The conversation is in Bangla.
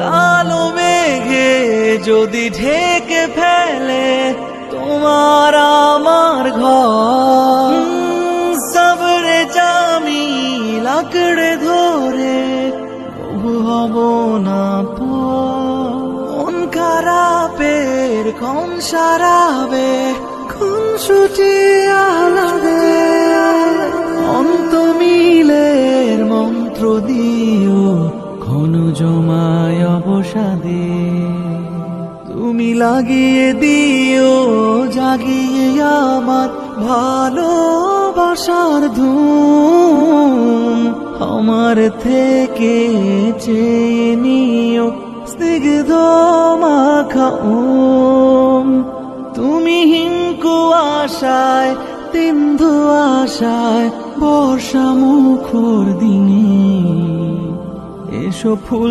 কালো মেঘে যদি ঢেকে ফেলে তোমার আমার ঘর, সবরে জামি লাকড়ে ধরে তবু হব না মন খারাপের কোন সারাবে কোন ছুটি আলাদে অন্ত মিলের মন্ত্র দিও ক্ষণ জমায় অবসাদে তুমি লাগিয়ে দিও জাগিয়ে আমার ভালোবাসার ধুম আমার থেকে চেয়ে নিও স্নিগ্ধ মাখা তুমি হিংকু আশায় তিন্ধু আশায় বর্ষা মুখর দিনে এসো ফুল